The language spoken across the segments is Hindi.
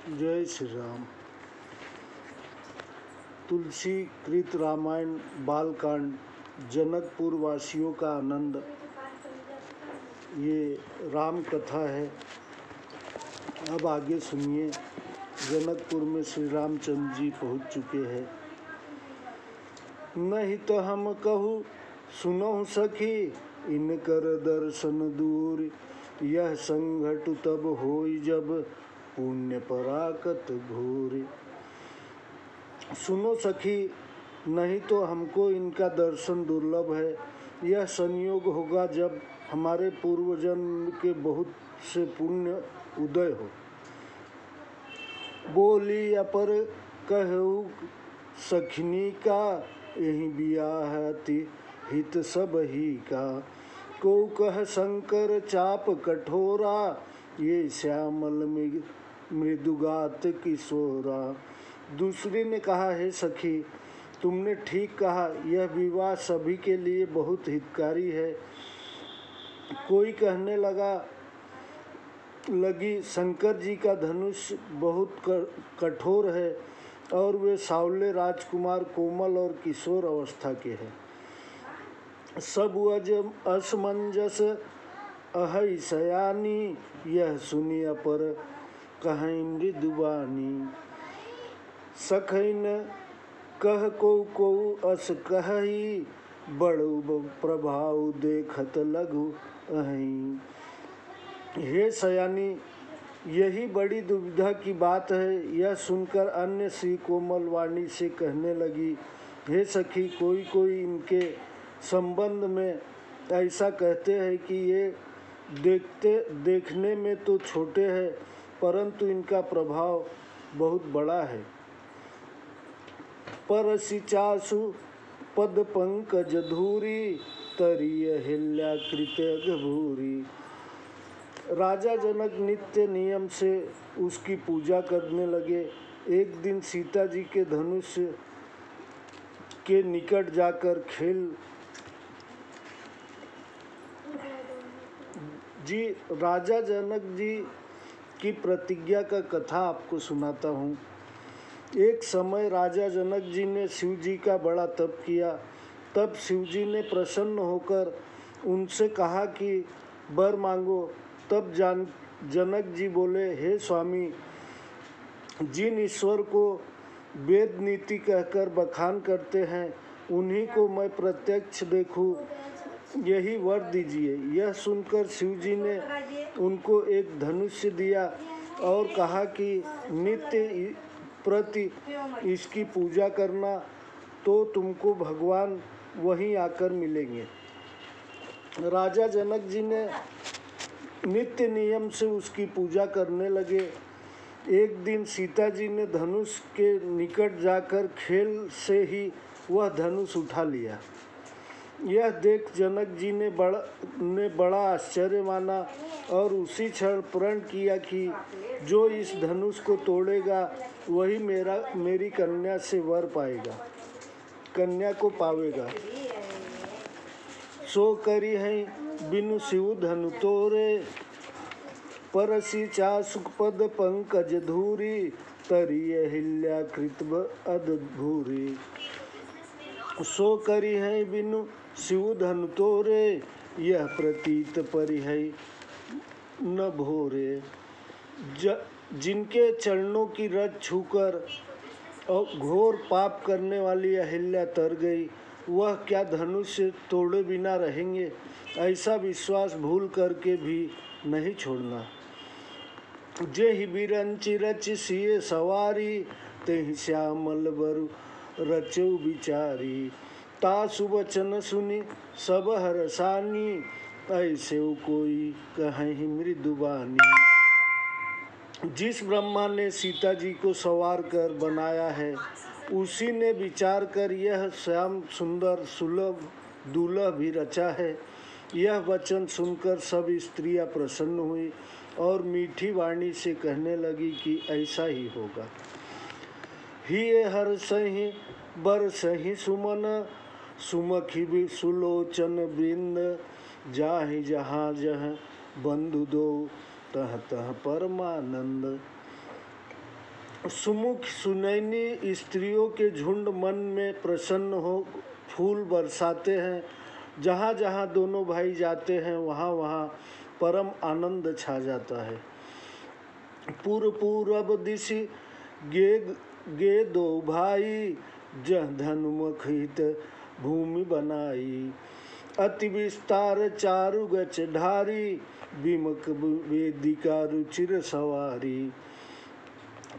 जय श्री राम। तुलसी कृत रामायण बालकांड जनकपुर वासियों का आनंद। ये राम कथा है। अब आगे सुनिए। जनकपुर में श्री रामचंद्र जी पहुँच चुके हैं। नहीं तो हम कहूँ सुनो सखी, इनकर दर्शन दूर। यह संघट तब होई जब पुण्य पराकत घोर। सुनो सखी, नहीं तो हमको इनका दर्शन दुर्लभ है। यह संयोग होगा जब हमारे पूर्व जन्म के बहुत से पुण्य उदय हो। बोली अपर कहू सखनी का, यही बियाह हित सब ही का। को कह शंकर चाप कठोरा, ये श्यामल मृदुगात किशोरा। दूसरी ने कहा, हे सखी, तुमने ठीक कहा, यह विवाह सभी के लिए बहुत हितकारी है। कोई कहने लगी, शंकर जी का धनुष बहुत कठोर है और वे सावले राजकुमार कोमल और किशोर अवस्था के हैं। सब असमंजस अहै सयानी, यह सुनिया पर कहीं मृदुबानी। सखैन कह को अस कही, बड़ु प्रभाव देखत लघु अहि। हे सयानी, यही बड़ी दुविधा की बात है। यह सुनकर अन्य श्री कोमल वाणी से कहने लगी, हे सखी, कोई इनके संबंध में ऐसा कहते हैं कि ये देखने में तो छोटे हैं, परंतु इनका प्रभाव बहुत बड़ा है। परसिचासु पद पंकज धूरी, तरीय हिल्या कृत भूरी। राजा जनक नित्य नियम से उसकी पूजा करने लगे। एक दिन सीता जी के धनुष के निकट जाकर राजा जनक जी की प्रतिज्ञा का कथा आपको सुनाता हूँ। एक समय राजा जनक जी ने शिव जी का बड़ा तप किया। तब शिव जी ने प्रसन्न होकर उनसे कहा कि वर मांगो। तब जनक जी बोले, हे स्वामी, जिन ईश्वर को वेद नीति कहकर बखान करते हैं, उन्हीं को मैं प्रत्यक्ष देखूं, यही वर दीजिए। यह सुनकर शिव जी ने उनको एक धनुष दिया और कहा कि नित्य प्रति इसकी पूजा करना, तो तुमको भगवान वहीं आकर मिलेंगे। राजा जनक जी ने नित्य नियम से उसकी पूजा करने लगे। एक दिन सीता जी ने धनुष के निकट जाकर खेल से ही वह धनुष उठा लिया। यह देख जनक जी ने बड़ा आश्चर्य माना और उसी क्षण प्रण किया कि जो इस धनुष को तोड़ेगा वही मेरी कन्या से वर पाएगा, कन्या को पावेगा। सो करी है बिनु शिव धनु तोरे, परसी चासुक पद पंकज धूरी, तरीय हिल्या कृत अधूरी। सो करी है बिनु शिव धनु तोरे, यह प्रतीत परि है न भोरे। जिनके चरणों की रज छूकर और घोर पाप करने वाली अहिल्या तर गई, वह क्या धनुष तोड़े बिना रहेंगे? ऐसा विश्वास भूल करके भी नहीं छोड़ना। जेहि बिरंचि रचि सिए सवारी, तेहि श्यामल बरु रचौ बिचारी। तासु वचन सुनि सब हरसानी, ऐसे कोई कहीं मृदुबानी। जिस ब्रह्मा ने सीता जी को सवार कर बनाया है, उसी ने विचार कर यह श्याम सुंदर सुलभ दुल्हा भी रचा है। यह वचन सुनकर सब स्त्रियां प्रसन्न हुई और मीठी वाणी से कहने लगी कि ऐसा ही होगा। हिये हर सही बर सही सुमन, सुमखी भी सुलोचन वृंद। जाहि जहाँ जह बंधु दो, तह तह परमानंद। सुमुख सुनैनी स्त्रियों के झुंड मन में प्रसन्न हो फूल बरसाते हैं। जहाँ जहाँ दोनों भाई जाते हैं वहाँ वहाँ परम आनंद छा जाता है। पूरब दिशि गे गे दो भाई, जह धनुमुख हित भूमि बनाई। अति विस्तार चारु गच ढारी, बिमक वेदिका रुचिर सवारी।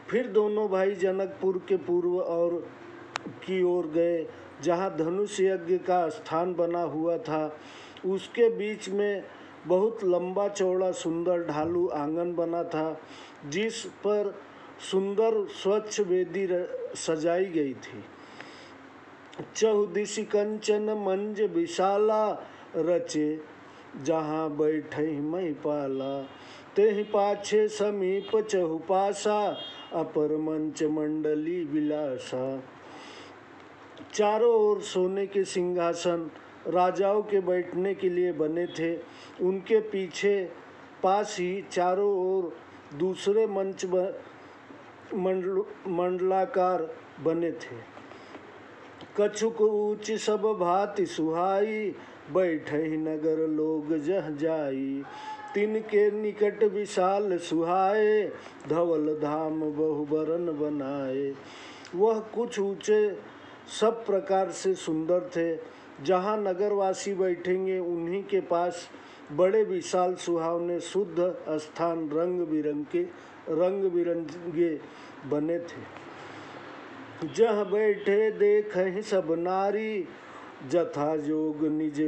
फिर दोनों भाई जनकपुर के पूर्व और की ओर गए, जहाँ धनुष यज्ञ का स्थान बना हुआ था। उसके बीच में बहुत लंबा चौड़ा सुंदर ढालू आंगन बना था, जिस पर सुंदर स्वच्छ वेदी सजाई गई थी। चहुदिशि कंचन मंज विशाला, रचे जहाँ बैठे महिपाला। तेहि पाछे समीप चहुपासा, अपर मंच मंडली विलासा। चारों ओर सोने के सिंहासन राजाओं के बैठने के लिए बने थे। उनके पीछे पास ही चारों ओर दूसरे मंच मंडलाकार बने थे। कछुक ऊंच सब भांति सुहाई, बैठे नगर लोग जह जाई। तिनके निकट विशाल सुहाए, धवल धाम बहुबरन बनाए। वह कुछ ऊंचे सब प्रकार से सुंदर थे। जहाँ नगरवासी बैठेंगे उन्हीं के पास बड़े विशाल सुहावने शुद्ध स्थान रंग बिरंगे बने थे। जह बैठे देखहि सब नारी, जथा जोग निज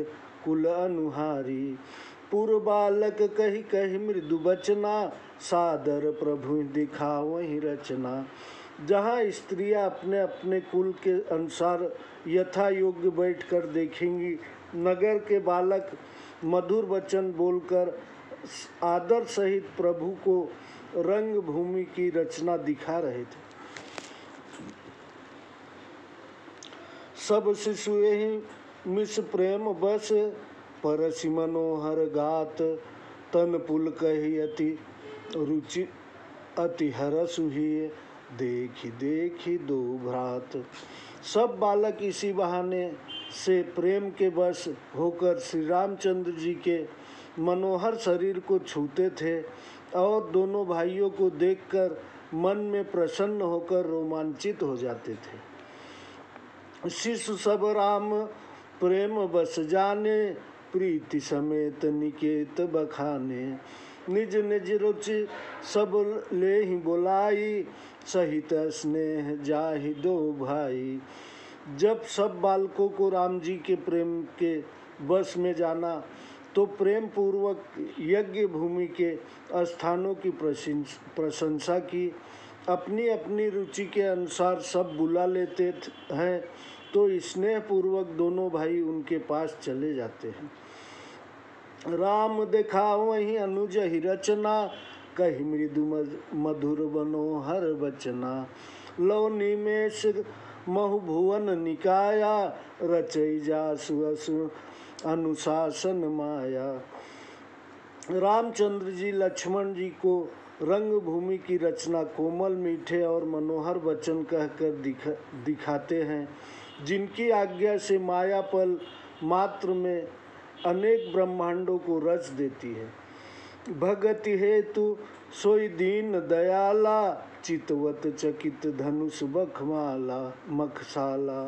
कुल अनुहारी। पुर बालक कही कही मृदु बचना, सादर प्रभु दिखावहि रचना। जहाँ स्त्रियाँ अपने अपने कुल के अनुसार यथा योग्य बैठकर देखेंगी, नगर के बालक मधुर वचन बोलकर आदर सहित प्रभु को रंग भूमि की रचना दिखा रहे थे। सब शिशु ही मिस प्रेम बस, परसि मनोहर गात। तन पुल कही अति रुचि अति हरस हुई, देखी देखी दो भ्रात। सब बालक इसी बहाने से प्रेम के वश होकर श्री रामचंद्र जी के मनोहर शरीर को छूते थे और दोनों भाइयों को देखकर मन में प्रसन्न होकर रोमांचित हो जाते थे। शिशु सब राम प्रेम बस जाने, प्रीति समेत निकेत बखाने। निज निज रुचि सब ले ही बुलाई, सहित स्नेह जाहि दो भाई। जब सब बालकों को राम जी के प्रेम के बस में जाना तो प्रेम पूर्वक यज्ञ भूमि के स्थानों की प्रशंसा की। अपनी अपनी रुचि के अनुसार सब बुला लेते हैं तो स्नेह पूर्वक दोनों भाई उनके पास चले जाते हैं। राम दिखाओ वहीं अनुज ही रचना, कही मृदु मधुर मनोहर बचना। लव निमेष महु भुवन निकाया, रचई जासु असु अनुशासन माया। रामचंद्र जी लक्ष्मण जी को रंग भूमि की रचना कोमल मीठे और मनोहर वचन कहकर दिखाते हैं, जिनकी आज्ञा से माया पल मात्र में अनेक ब्रह्मांडों को रच देती है। भगति हेतु सोई दीन दयाला, चितवत चकित धनुष बखमाला मखसाला।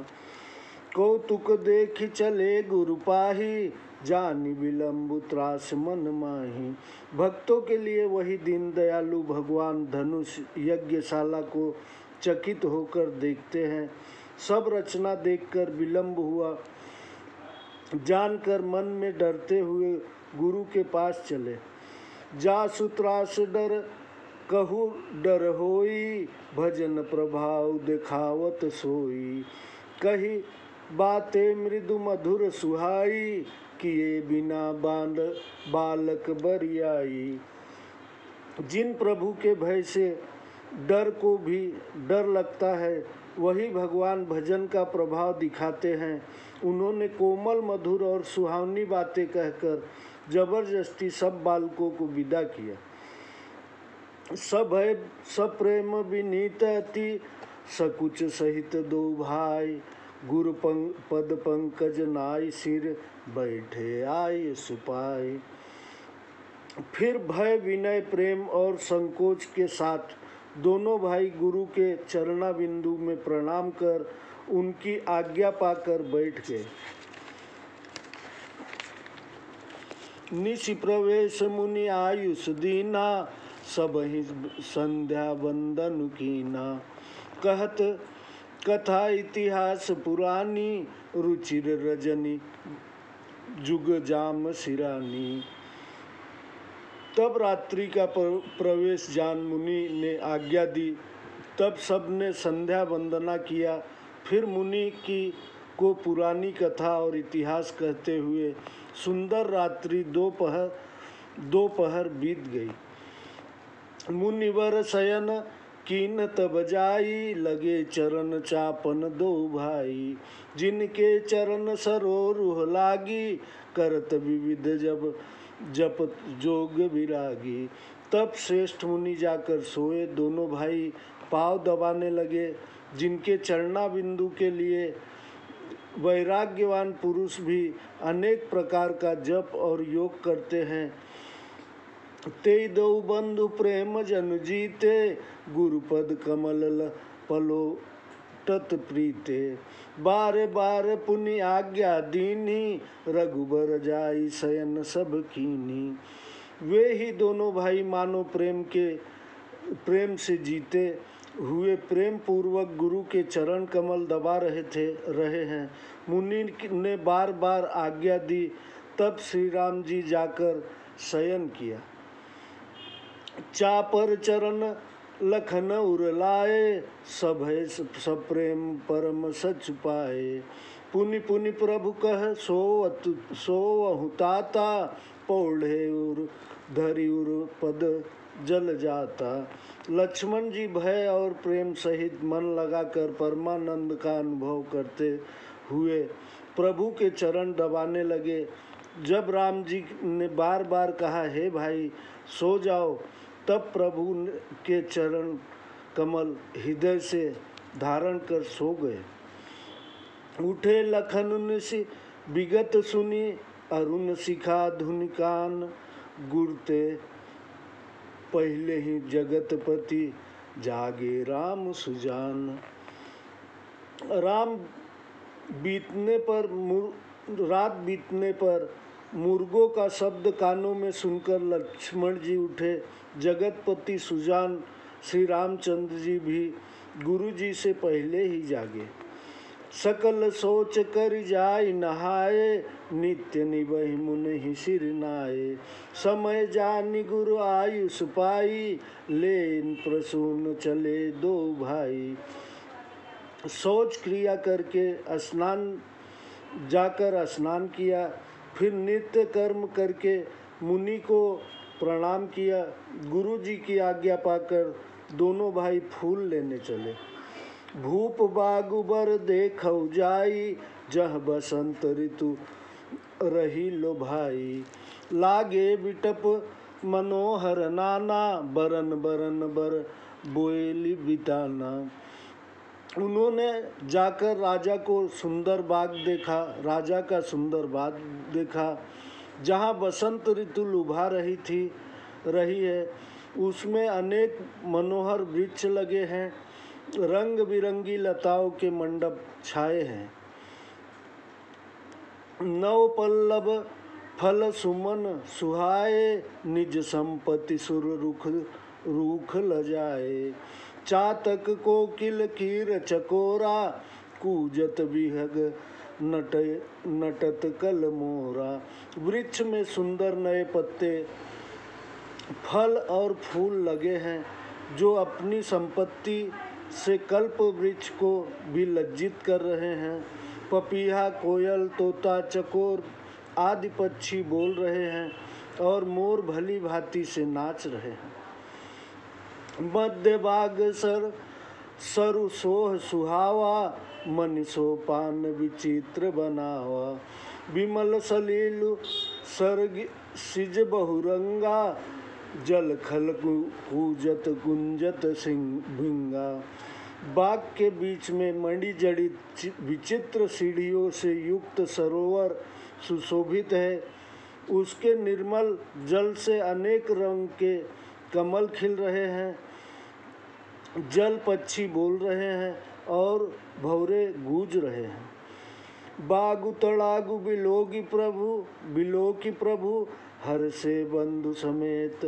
कौतुक देख चले गुरु पाही, जानी विलंबु त्रास मन माही। भक्तों के लिए वही दीन दयालु भगवान धनुष यज्ञशाला को चकित होकर देखते हैं। सब रचना देखकर विलंब हुआ जानकर मन में डरते हुए गुरु के पास चले। जासु त्रास डर कहु डर होई, भजन प्रभाव दिखावत सोई। कही बातें मृदु मधुर सुहाई, किए बिना बांध बालक बरियाई। जिन प्रभु के भय से डर को भी डर लगता है, वही भगवान भजन का प्रभाव दिखाते हैं। उन्होंने कोमल मधुर और सुहावनी बातें कहकर जबरदस्ती सब बालकों को विदा किया। सभय सप्रेम विनीत अति सकुच सहित दो भाई गुरु पद पंकज नाय सिर बैठे आय सुपाय। फिर भय विनय प्रेम और संकोच के साथ दोनों भाई गुरु के चरणा बिंदु में प्रणाम कर उनकी आज्ञा पाकर बैठ गए। निशि प्रवेश मुनि आयुष दीना सबहि संध्या वंदन कीना। कहत कथा इतिहास पुरानी रुचिर रजनी जुग जाम सिरानी। तब रात्रि का प्रवेश जान मुनि ने आज्ञा दी। तब सबने संध्या वंदना किया। फिर मुनि की को पुरानी कथा और इतिहास कहते हुए सुंदर रात्रि दोपहर बीत गई। मुनिवर शयन कीन तब जाई लगे चरण चापन दो भाई। जिनके चरण सरोरुह लागी करत विविध जप जोग विरागी। तब श्रेष्ठ मुनि जाकर सोए। दोनों भाई पाँव दबाने लगे। जिनके चरणा बिंदु के लिए वैराग्यवान पुरुष भी अनेक प्रकार का जप और योग करते हैं, ते दो बंधु प्रेम जन जीते गुरुपद कमल पलोटत प्रीते। बारे बारे पुनि आज्ञा दीनी रघुबर जाई शयन सब कीनी। वे ही दोनों भाई मानो प्रेम से जीते हुए प्रेम पूर्वक गुरु के चरण कमल दबा रहे हैं। मुनि ने बार बार आज्ञा दी। तब श्री राम जी जाकर शयन किया। चापर चरण लखन उर लाए सभय सप्रेम परम सच पाए। पुनि पुनि प्रभु कह सो ताता पौढ़े उर धरि उर पद जल जाता। लक्ष्मण जी भय और प्रेम सहित मन लगाकर परमानंद का अनुभव करते हुए प्रभु के चरण दबाने लगे। जब राम जी ने बार बार कहा हे भाई सो जाओ, तब प्रभु के चरण कमल हृदय से धारण कर सो गए। उठे लखन निशि विगत सुनी अरुण शिखा धुनि कान। गुरते पहले ही जगतपति जागे राम सुजान। रात बीतने पर मुर्गों का शब्द कानों में सुनकर लक्ष्मण जी उठे। जगतपति सुजान श्री रामचंद्र जी भी गुरु जी से पहले ही जागे। सकल सोच कर जाय नहाए नित्य निबहि मुनि सिर नाये। समय जानि गुरु आयुष पाई लेन प्रसून चले दो भाई। शौच क्रिया करके जाकर स्नान किया। फिर नित्य कर्म करके मुनि को प्रणाम किया। गुरु जी की आज्ञा पाकर दोनों भाई फूल लेने चले। भूप बागुबर देखौ जाई जह बसंत ऋतु रही लो भाई। लागे बिटप मनोहर नाना बरन बरन बर बोएली बिताना। उन्होंने जाकर राजा का सुंदर बाग देखा जहाँ बसंत ऋतु लुभा रही है। उसमें अनेक मनोहर वृक्ष लगे हैं। रंग बिरंगी लताओं के मंडप छाए हैं। नव पल्लव फल सुमन सुहाए निज संपत्ति सुर रूख लजाए। चातक कोकिल कीर चकोरा कूजत विहग नटत कल मोरा। वृक्ष में सुंदर नए पत्ते फल और फूल लगे हैं जो अपनी संपत्ति से कल्प वृक्ष को भी लज्जित कर रहे हैं। पपीहा कोयल तोता चकोर आदि पक्षी बोल रहे हैं और मोर भली भांति से नाच रहे हैं। मध्य बाग सरु सोह सुहावा मन सोपान विचित्र बनावा। विमल सलीलु सर्ग सिज बहुरंगा जल खल कूजत गुंजत सिंह भिंगा। बाग के बीच में मणिजड़ित विचित्र सीढ़ियों से युक्त सरोवर सुशोभित है। उसके निर्मल जल से अनेक रंग के कमल खिल रहे हैं, जल पक्षी बोल रहे हैं और भंवरे गूंज रहे हैं। बागु तड़ागु बिलो की प्रभु हर से बंधु समेत,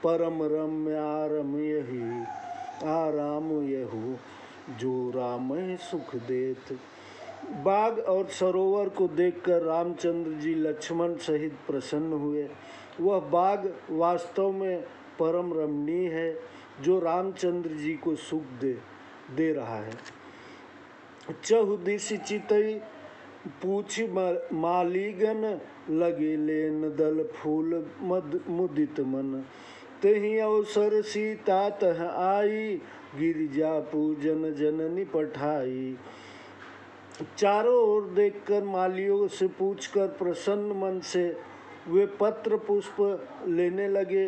परम रम्य आराम यहू जो राम सुख देत। बाग और सरोवर को देखकर रामचंद्र जी लक्ष्मण सहित प्रसन्न हुए। वह बाग वास्तव में परम रमणीय है जो रामचंद्र जी को सुख दे रहा है। चहुदिश चितई पूछी मालीगन, लगे लेन दल फूल मुदित मन। तेहि अवसर सीता तह आई, गिरिजा पूजन जननी पठाई। चारों ओर देखकर मालियों से पूछकर प्रसन्न मन से वे पत्र पुष्प लेने लगे।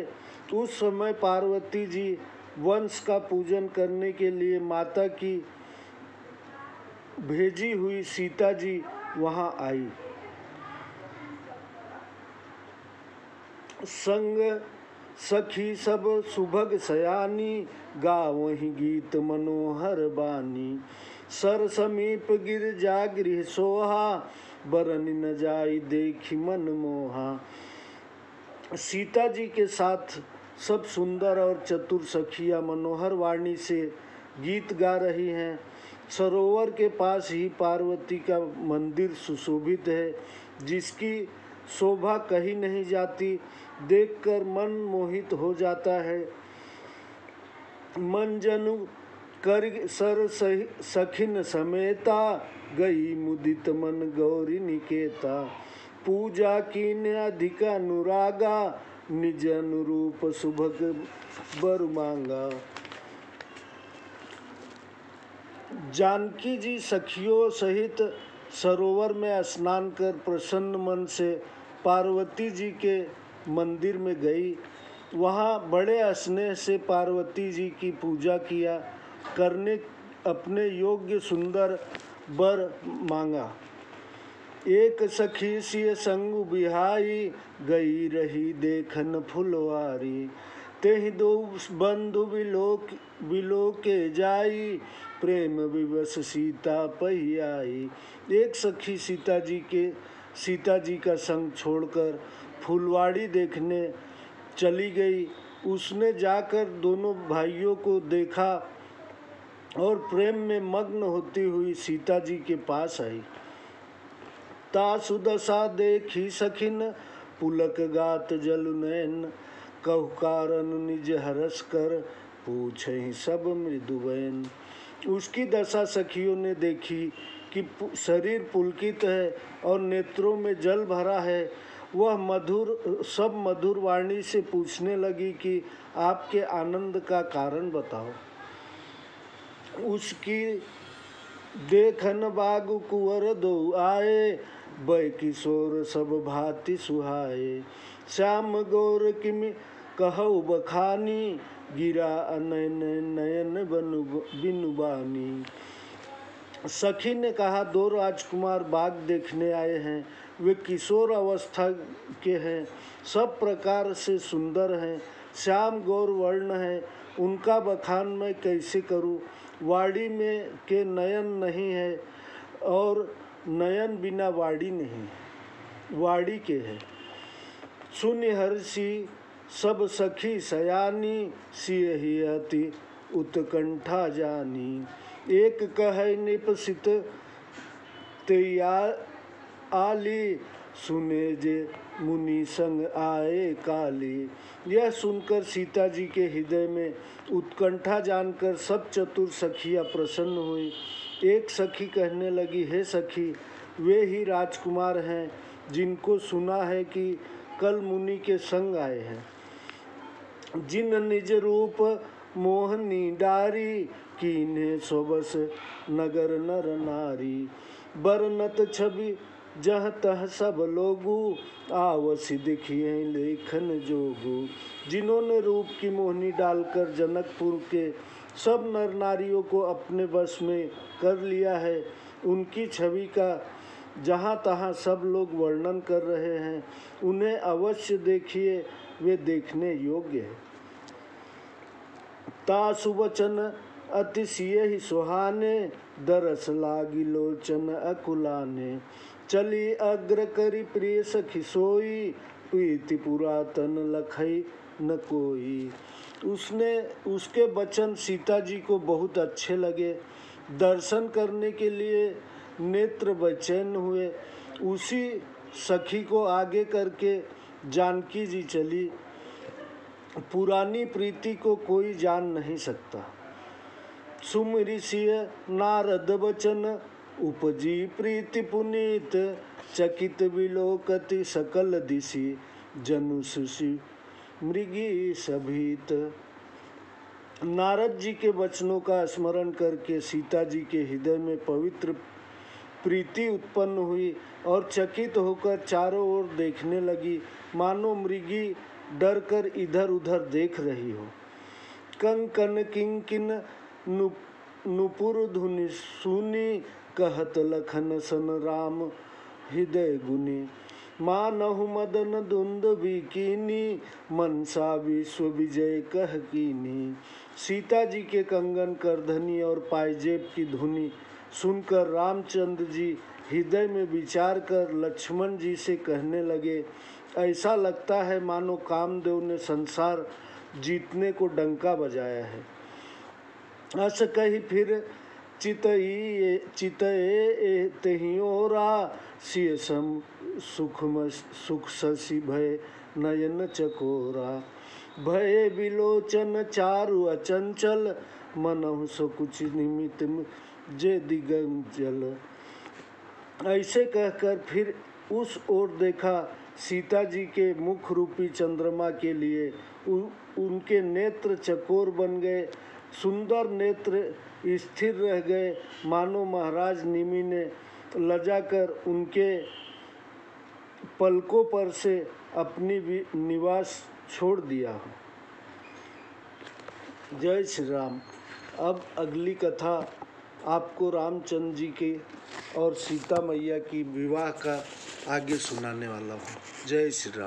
उस समय पार्वती जी वंश का पूजन करने के लिए माता की भेजी हुई सीता जी वहां आई। संग सखी सब सुभग सयानी, गावहि गीत मनोहर बानी। सर समीप गिरजा गृह सोहा, बरन न जाई देखी मन मोहा। सीता जी के साथ सब सुंदर और चतुर सखियां मनोहर वाणी से गीत गा रही हैं। सरोवर के पास ही पार्वती का मंदिर सुशोभित है, जिसकी शोभा कही नहीं जाती। देखकर मन मोहित हो जाता है। मन जनु कर सर सखिन समेता, गई मुदित मन गौरी निकेता। पूजा कीन अधिक अनुरागा, निज अनुरूप सुभग बर मांगा। जानकी जी सखियों सहित सरोवर में स्नान कर प्रसन्न मन से पार्वती जी के मंदिर में गई। वहाँ बड़े स्नेह से पार्वती जी की पूजा किया करने अपने योग्य सुंदर वर मांगा। एक सखी सिय संग बिहाई, गई रही देखन फुलवारी। तेहि दो बंधु बिलो के जाई, प्रेम विवश सीता पही आई। एक सखी सीता जी का संग छोड़कर फुलवाड़ी देखने चली गई। उसने जाकर दोनों भाइयों को देखा और प्रेम में मग्न होती हुई सीता जी के पास आई। तासु दशा देखी सखिन, पुलक गात जलु नयन। कहु कारण निज हरस कर, पूछहि सब मृदुबैन। उसकी दशा सखियों ने देखी कि शरीर पुलकित है और नेत्रों में जल भरा है। वह मधुर वाणी से पूछने लगी कि आपके आनंद का कारण बताओ। उसकी देखन बागु कुंवर दो आए, बै किशोर सब भांति सुहाए। श्याम गौर किमि कहु बखानी, गिरा अनयन नयन बिनु बानी। सखी ने कहा, दो राजकुमार बाग देखने आए हैं। वे किशोर अवस्था के हैं, सब प्रकार से सुंदर हैं, श्याम गौर वर्ण है। उनका बखान मैं कैसे करूं? वाड़ी में के नयन नहीं है और नयन बिना वाड़ी नहीं, वाड़ी के है। सुनि हर्षि सब सखी सयानी, सियहि अति उत्कंठा जानी। एक कहे निपसित तैया आली, सुने जे मुनि संग आए काली। यह सुनकर सीता जी के हृदय में उत्कंठा जानकर सब चतुर सखियां प्रसन्न हुई। एक सखी कहने लगी, हे सखी, वे ही राजकुमार हैं जिनको सुना है कि कल मुनि के संग आए हैं। जिन निज रूप मोहनी डारी, कीन्हे स्वबस नगर नर नारी। बरनत छवि जह तह सब लोगू आवसी दिखिए लेखन जोगू। जिन्होंने रूप की मोहनी डालकर जनकपुर के सब नर नारियों को अपने वश में कर लिया है, उनकी छवि का जहाँ तहाँ सब लोग वर्णन कर रहे हैं। उन्हें अवश्य देखिए, वे देखने योग्य है। तासु वचन अतिशय ही सुहाने, दरस लागी लोचन अकुलाने। चली अग्र करी प्रिय सखी सोई, प्रीति पुरातन लखई न कोई। उसके वचन सीता जी को बहुत अच्छे लगे। दर्शन करने के लिए नेत्र बेचैन हुए। उसी सखी को आगे करके जानकी जी चली। पुरानी प्रीति को कोई जान नहीं सकता। सुमृषिय नारद वचन, उपजी प्रीति पुनीत। चकित विलोकति सकल दिशि, जनुषि मृगी सभीत। नारद जी के वचनों का स्मरण करके सीता जी के हृदय में पवित्र प्रीति उत्पन्न हुई और चकित होकर चारों ओर देखने लगी, मानो मृगी डर कर इधर उधर देख रही हो। कंकन किंकिन नुपुर धुनि सुनी, कहत लखन सन राम हृदय गुनी। मानहु मदन दुंद कीनी, मनसा विश्व विजय कह कीनी। सीता जी के कंगन करधनी और पायजेब की धुनी सुनकर रामचंद्र जी हृदय में विचार कर लक्ष्मण जी से कहने लगे, ऐसा लगता है मानो कामदेव ने संसार जीतने को डंका बजाया है। अस कही फिर चितए तहियोरा, सिय सम सुख शशि भय नयन चकोरा। भय विलोचन चारु अचंचल, मनहु सकुच निमित जे दिगंजल। ऐसे कहकर फिर उस ओर देखा। सीता जी के मुख रूपी चंद्रमा के लिए उनके नेत्र चकोर बन गए, सुंदर नेत्र स्थिर रह गए, मानो महाराज निमि ने लजाकर उनके पलकों पर से अपनी निवास छोड़ दिया हो। जय श्री राम। अब अगली कथा आपको रामचंद्र जी के और सीता मैया की विवाह का आगे सुनाने वाला हूँ। जय श्री राम।